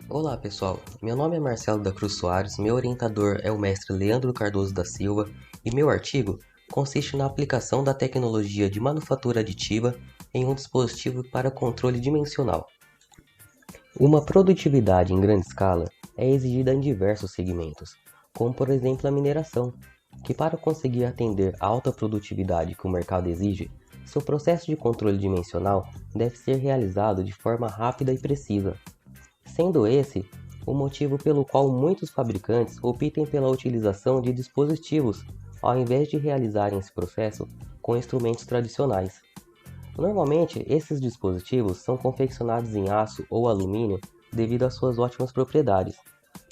Olá pessoal, meu nome é Marcelo da Cruz Soares, meu orientador é o mestre Leandro Cardoso da Silva e meu artigo consiste na aplicação da tecnologia de manufatura aditiva em um dispositivo para controle dimensional. Uma produtividade em grande escala é exigida em diversos segmentos, como por exemplo a mineração, que para conseguir atender a alta produtividade que o mercado exige, seu processo de controle dimensional deve ser realizado de forma rápida e precisa, sendo esse o motivo pelo qual muitos fabricantes optem pela utilização de dispositivos, ao invés de realizarem esse processo com instrumentos tradicionais. Normalmente, esses dispositivos são confeccionados em aço ou alumínio devido às suas ótimas propriedades.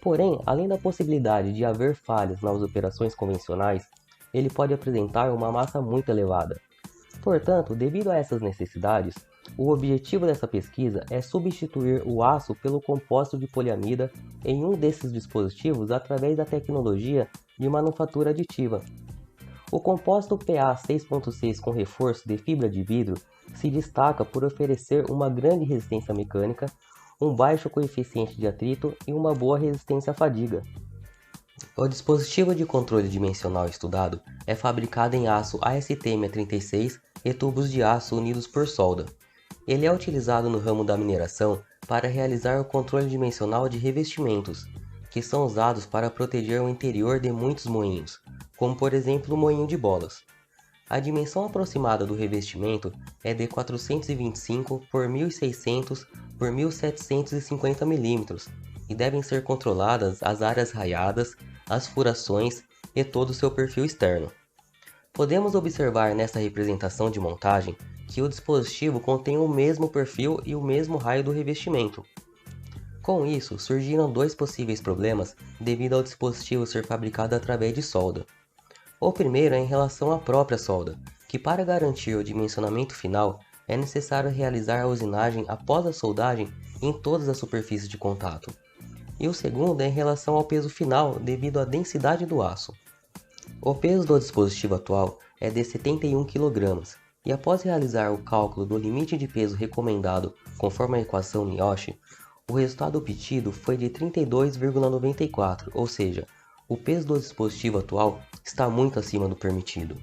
Porém, além da possibilidade de haver falhas nas operações convencionais, ele pode apresentar uma massa muito elevada. Portanto, devido a essas necessidades, o objetivo dessa pesquisa é substituir o aço pelo compósito de poliamida em um desses dispositivos através da tecnologia de manufatura aditiva. O compósito PA 6.6 com reforço de fibra de vidro se destaca por oferecer uma grande resistência mecânica, um baixo coeficiente de atrito e uma boa resistência à fadiga. O dispositivo de controle dimensional estudado é fabricado em aço ASTM36 e tubos de aço unidos por solda. Ele é utilizado no ramo da mineração para realizar o controle dimensional de revestimentos, que são usados para proteger o interior de muitos moinhos, como por exemplo o moinho de bolas. A dimensão aproximada do revestimento é de 425 por 1600 por 1750 mm e devem ser controladas as áreas raiadas, as furações e todo o seu perfil externo. Podemos observar nesta representação de montagem que o dispositivo contém o mesmo perfil e o mesmo raio do revestimento. Com isso, surgiram dois possíveis problemas devido ao dispositivo ser fabricado através de solda. O primeiro é em relação à própria solda, que para garantir o dimensionamento final é necessário realizar a usinagem após a soldagem em todas as superfícies de contato. E o segundo é em relação ao peso final devido à densidade do aço. O peso do dispositivo atual é de 71 kg, e após realizar o cálculo do limite de peso recomendado conforme a equação Miyoshi, o resultado obtido foi de 32,94, ou seja, o peso do dispositivo atual está muito acima do permitido.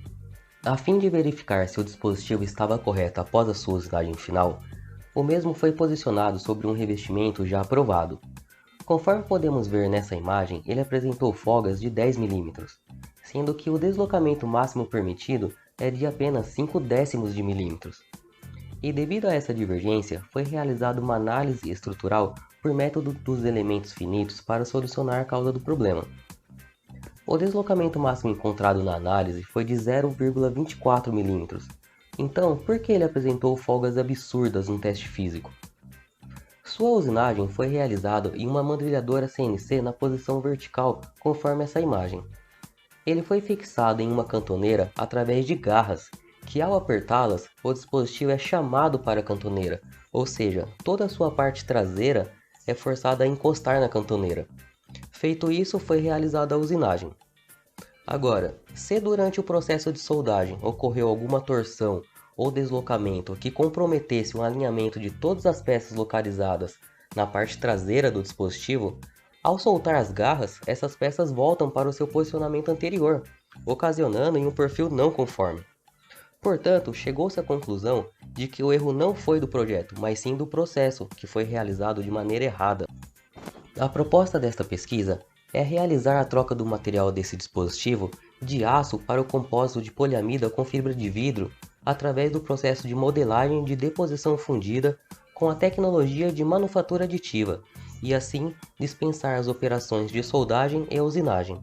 A fim de verificar se o dispositivo estava correto após a sua usinagem final, o mesmo foi posicionado sobre um revestimento já aprovado. Conforme podemos ver nessa imagem, ele apresentou folgas de 10 mm, sendo que o deslocamento máximo permitido é de apenas 5 décimos de milímetros. E devido a essa divergência, foi realizada uma análise estrutural por método dos elementos finitos para solucionar a causa do problema. O deslocamento máximo encontrado na análise foi de 0,24 mm. Então, por que ele apresentou folgas absurdas no teste físico? Sua usinagem foi realizada em uma mandrilhadora CNC na posição vertical, conforme essa imagem. Ele foi fixado em uma cantoneira através de garras, que ao apertá-las, o dispositivo é chamado para a cantoneira, ou seja, toda a sua parte traseira é forçada a encostar na cantoneira. Feito isso, foi realizada a usinagem. Agora, se durante o processo de soldagem ocorreu alguma torção ou deslocamento que comprometesse o alinhamento de todas as peças localizadas na parte traseira do dispositivo, ao soltar as garras, essas peças voltam para o seu posicionamento anterior, ocasionando em um perfil não conforme. Portanto, chegou-se à conclusão de que o erro não foi do projeto, mas sim do processo, que foi realizado de maneira errada. A proposta desta pesquisa é realizar a troca do material desse dispositivo de aço para o compósito de poliamida com fibra de vidro através do processo de modelagem de deposição fundida com a tecnologia de manufatura aditiva e assim dispensar as operações de soldagem e usinagem.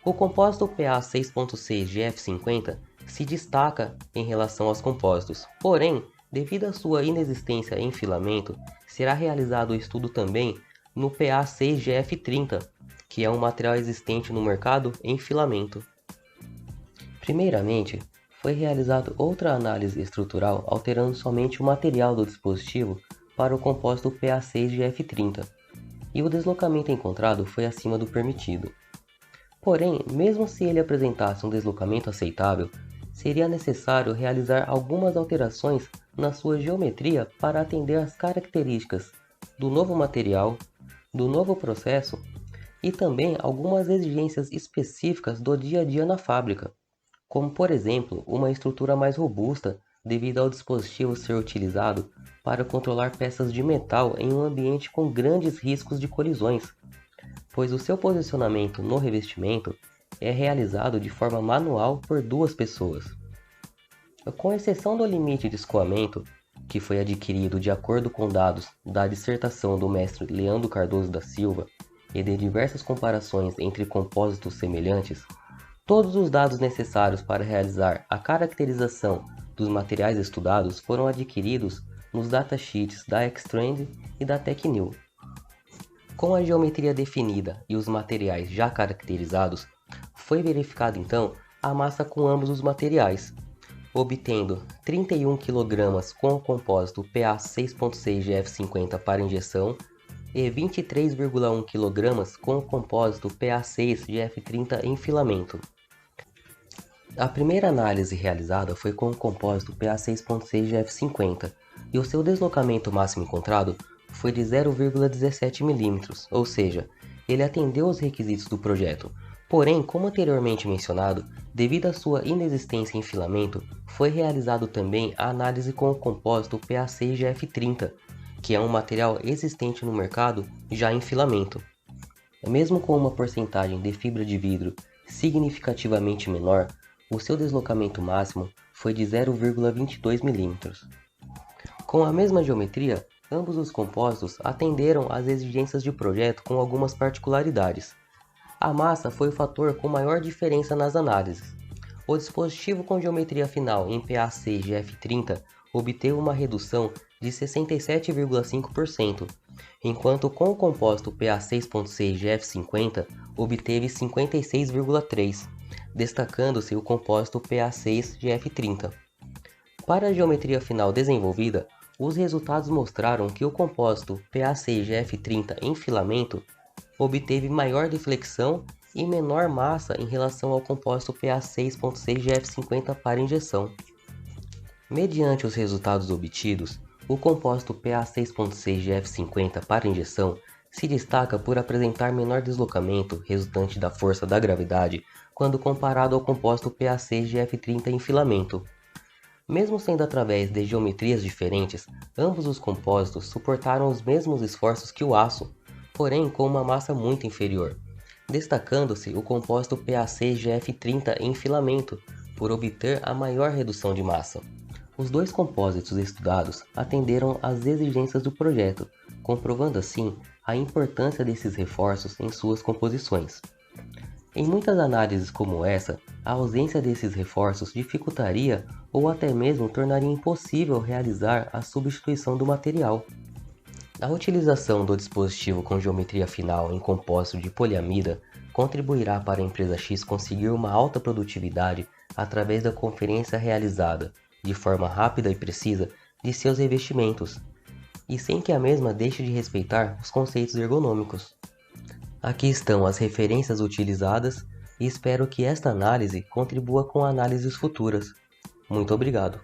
O compósito PA 6.6 GF50 se destaca em relação aos compósitos, porém, devido à sua inexistência em filamento, será realizado o estudo também no PA 6 GF30, que é um material existente no mercado em filamento. Primeiramente, foi realizada outra análise estrutural alterando somente o material do dispositivo para o compósito PA6 GF30, e o deslocamento encontrado foi acima do permitido. Porém, mesmo se ele apresentasse um deslocamento aceitável, seria necessário realizar algumas alterações na sua geometria para atender às características do novo material, do novo processo e também algumas exigências específicas do dia a dia na fábrica, como por exemplo, uma estrutura mais robusta devido ao dispositivo ser utilizado para controlar peças de metal em um ambiente com grandes riscos de colisões, pois o seu posicionamento no revestimento é realizado de forma manual por duas pessoas. Com exceção do limite de escoamento, que foi adquirido de acordo com dados da dissertação do mestre Leandro Cardoso da Silva e de diversas comparações entre compósitos semelhantes, todos os dados necessários para realizar a caracterização dos materiais estudados foram adquiridos nos datasheets da Xtrend e da Tecnil. Com a geometria definida e os materiais já caracterizados, foi verificado então a massa com ambos os materiais, obtendo 31 kg com o compósito PA 6.6 GF50 para injeção e 23,1 kg com o compósito PA 6 GF30 em filamento. A primeira análise realizada foi com o compósito PA 6.6 GF50 e o seu deslocamento máximo encontrado foi de 0,17 mm, ou seja, ele atendeu os requisitos do projeto. Porém, como anteriormente mencionado, devido à sua inexistência em filamento, foi realizado também a análise com o compósito PA6GF30, que é um material existente no mercado já em filamento. Mesmo com uma porcentagem de fibra de vidro significativamente menor, o seu deslocamento máximo foi de 0,22 mm. Com a mesma geometria, ambos os compósitos atenderam às exigências de projeto com algumas particularidades. A massa foi o fator com maior diferença nas análises. O dispositivo com geometria final em PA6GF30 obteve uma redução de 67,5%, enquanto com o compósito PA6.6GF50 obteve 56,3%, destacando-se o compósito PA6GF30. Para a geometria final desenvolvida, os resultados mostraram que o compósito PA6GF30 em filamento obteve maior deflexão e menor massa em relação ao compósito PA6.6GF50 para injeção. Mediante os resultados obtidos, o compósito PA6.6GF50 para injeção se destaca por apresentar menor deslocamento resultante da força da gravidade quando comparado ao compósito PA6GF30 em filamento. Mesmo sendo através de geometrias diferentes, ambos os compósitos suportaram os mesmos esforços que o aço, porém com uma massa muito inferior, destacando-se o compósito PA6GF30 em filamento, por obter a maior redução de massa. Os dois compósitos estudados atenderam às exigências do projeto, comprovando assim a importância desses reforços em suas composições. Em muitas análises como essa, a ausência desses reforços dificultaria ou até mesmo tornaria impossível realizar a substituição do material. A utilização do dispositivo com geometria final em compósito de poliamida contribuirá para a empresa X conseguir uma alta produtividade através da conferência realizada, de forma rápida e precisa, de seus revestimentos, e sem que a mesma deixe de respeitar os conceitos ergonômicos. Aqui estão as referências utilizadas e espero que esta análise contribua com análises futuras. Muito obrigado!